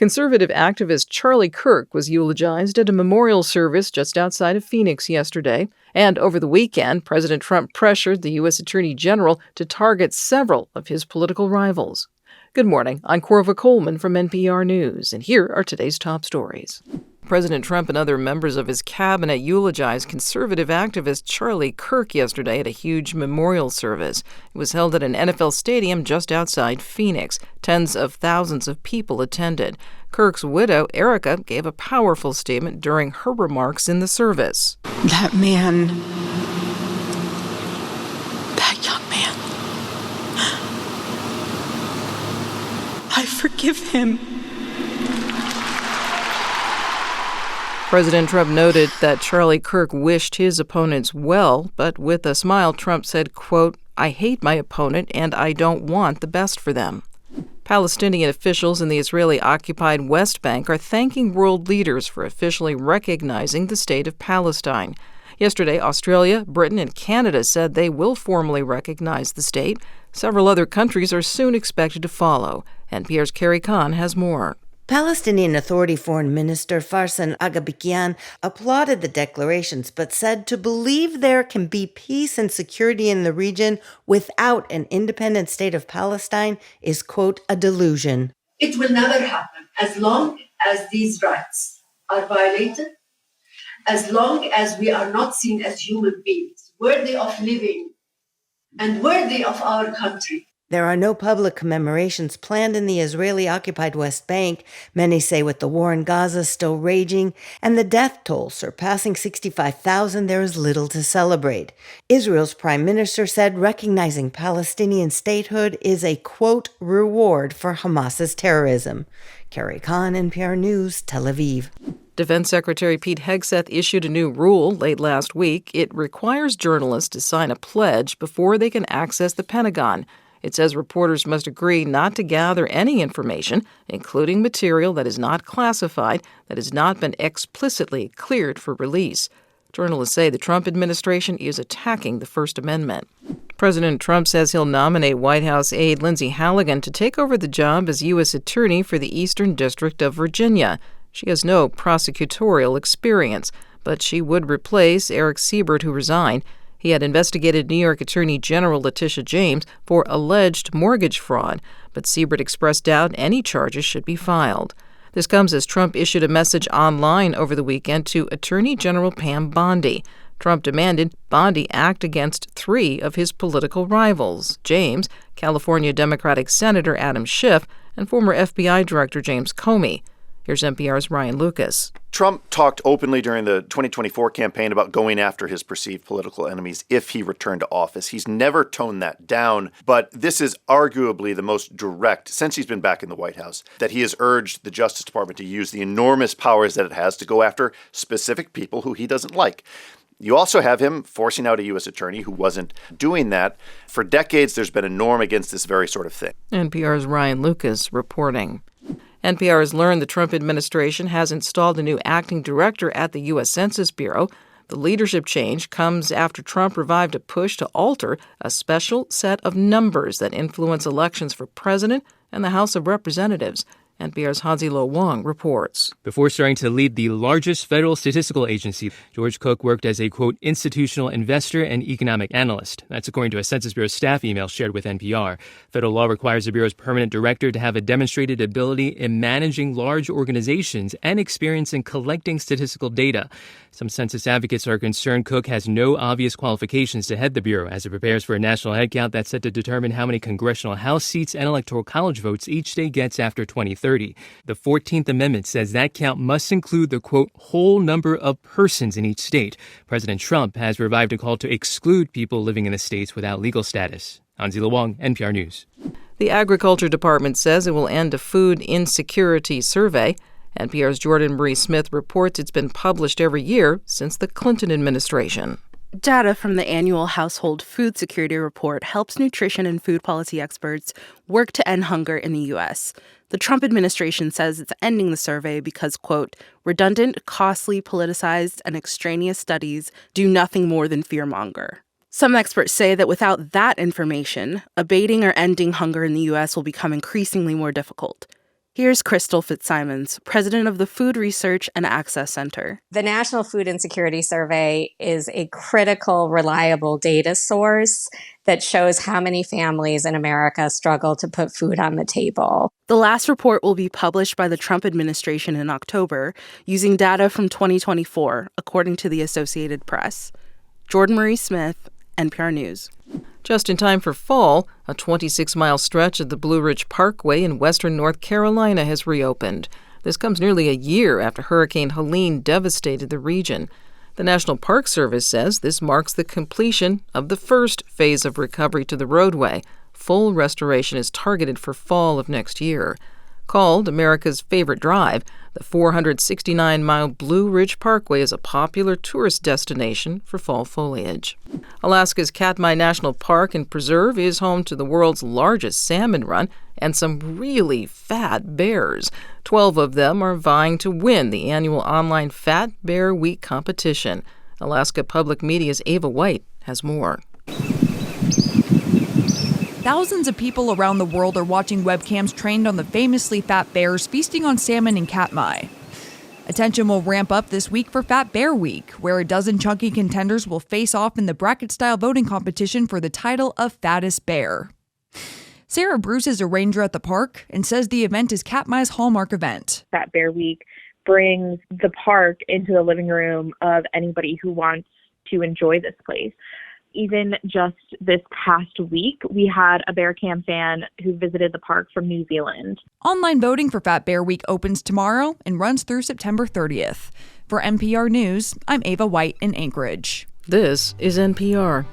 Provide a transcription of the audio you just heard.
Conservative activist Charlie Kirk was eulogized at a memorial service just outside of Phoenix yesterday. And over the weekend, President Trump pressured the U.S. Attorney General to target several of his political rivals. Good morning. I'm Corva Coleman from NPR News, and here are today's top stories. President Trump and other members of his cabinet eulogized conservative activist Charlie Kirk yesterday at a huge memorial service. It was held at an NFL stadium just outside Phoenix. Tens of thousands of people attended. Kirk's widow, Erica, gave a powerful statement during her remarks in the service. That man, that young man, I forgive him. President Trump noted that Charlie Kirk wished his opponents well, but with a smile, Trump said, quote, "I hate my opponent and I don't want the best for them." Palestinian officials in the Israeli-occupied West Bank are thanking world leaders for officially recognizing the state of Palestine. Yesterday, Australia, Britain, and Canada said they will formally recognize the state. Several other countries are soon expected to follow. NPR's Carrie Kahn has more. Palestinian Authority Foreign Minister Farsan Agabikian applauded the declarations, but said to believe there can be peace and security in the region without an independent state of Palestine is, quote, a delusion. It will never happen as long as these rights are violated, as long as we are not seen as human beings, worthy of living and worthy of our country. There are no public commemorations planned in the Israeli-occupied West Bank, many say with the war in Gaza still raging, and the death toll surpassing 65,000, there is little to celebrate. Israel's prime minister said recognizing Palestinian statehood is a, quote, reward for Hamas's terrorism. Carrie Kahn, NPR News, Tel Aviv. Defense Secretary Pete Hegseth issued a new rule late last week. It requires journalists to sign a pledge before they can access the Pentagon. It says reporters must agree not to gather any information, including material that is not classified, that has not been explicitly cleared for release. Journalists say the Trump administration is attacking the First Amendment. President Trump says he'll nominate White House aide Lindsey Halligan to take over the job as U.S. Attorney for the Eastern District of Virginia. She has no prosecutorial experience, but she would replace Eric Siebert, who resigned. He had investigated New York Attorney General Letitia James for alleged mortgage fraud, but Siebert expressed doubt any charges should be filed. This comes as Trump issued a message online over the weekend to Attorney General Pam Bondi. Trump demanded Bondi act against three of his political rivals: James, California Democratic Senator Adam Schiff, and former FBI Director James Comey. Here's NPR's Ryan Lucas. Trump talked openly during the 2024 campaign about going after his perceived political enemies if he returned to office. He's never toned that down, but this is arguably the most direct, since he's been back in the White House, that he has urged the Justice Department to use the enormous powers that it has to go after specific people who he doesn't like. You also have him forcing out a U.S. attorney who wasn't doing that. For decades, there's been a norm against this very sort of thing. NPR's Ryan Lucas reporting. NPR has learned the Trump administration has installed a new acting director at the U.S. Census Bureau. The leadership change comes after Trump revived a push to alter a special set of numbers that influence elections for president and the House of Representatives. NPR's Hansi-Lo Wong reports. Before starting to lead the largest federal statistical agency, George Cook worked as a, quote, institutional investor and economic analyst. That's according to a Census Bureau staff email shared with NPR. Federal law requires the Bureau's permanent director to have a demonstrated ability in managing large organizations and experience in collecting statistical data. Some census advocates are concerned Cook has no obvious qualifications to head the Bureau as it prepares for a national headcount that's set to determine how many congressional House seats and electoral college votes each state gets after 2030. The 14th Amendment says that count must include the, quote, whole number of persons in each state. President Trump has revived a call to exclude people living in the states without legal status. Hansi-Lo Wong, NPR News. The Agriculture Department says it will end a food insecurity survey. NPR's Jordan Marie Smith reports it's been published every year since the Clinton administration. Data from the annual Household Food Security Report helps nutrition and food policy experts work to end hunger in the U.S. The Trump administration says it's ending the survey because, quote, redundant, costly, politicized, and extraneous studies do nothing more than fearmonger. Some experts say that without that information, abating or ending hunger in the U.S. will become increasingly more difficult. Here's Crystal Fitzsimons, president of the Food Research and Access Center. The National Food Insecurity Survey is a critical, reliable data source that shows how many families in America struggle to put food on the table. The last report will be published by the Trump administration in October, using data from 2024, according to the Associated Press. Jordan Marie Smith, NPR News. Just in time for fall, a 26-mile stretch of the Blue Ridge Parkway in western North Carolina has reopened. This comes nearly a year after Hurricane Helene devastated the region. The National Park Service says this marks the completion of the first phase of recovery to the roadway. Full restoration is targeted for fall of next year. Called America's Favorite Drive, the 469-mile Blue Ridge Parkway is a popular tourist destination for fall foliage. Alaska's Katmai National Park and Preserve is home to the world's largest salmon run and some really fat bears. 12 of them are vying to win the annual online Fat Bear Week competition. Alaska Public Media's Ava White has more. Thousands of people around the world are watching webcams trained on the famously fat bears feasting on salmon in Katmai. Attention will ramp up this week for Fat Bear Week, where a dozen chunky contenders will face off in the bracket-style voting competition for the title of Fattest Bear. Sarah Bruce is a ranger at the park and says the event is Katmai's hallmark event. Fat Bear Week brings the park into the living room of anybody who wants to enjoy this place. Even just this past week, we had a Bear Cam fan who visited the park from New Zealand. Online voting for Fat Bear Week opens tomorrow and runs through September 30th. For NPR News, I'm Ava White in Anchorage. This is NPR.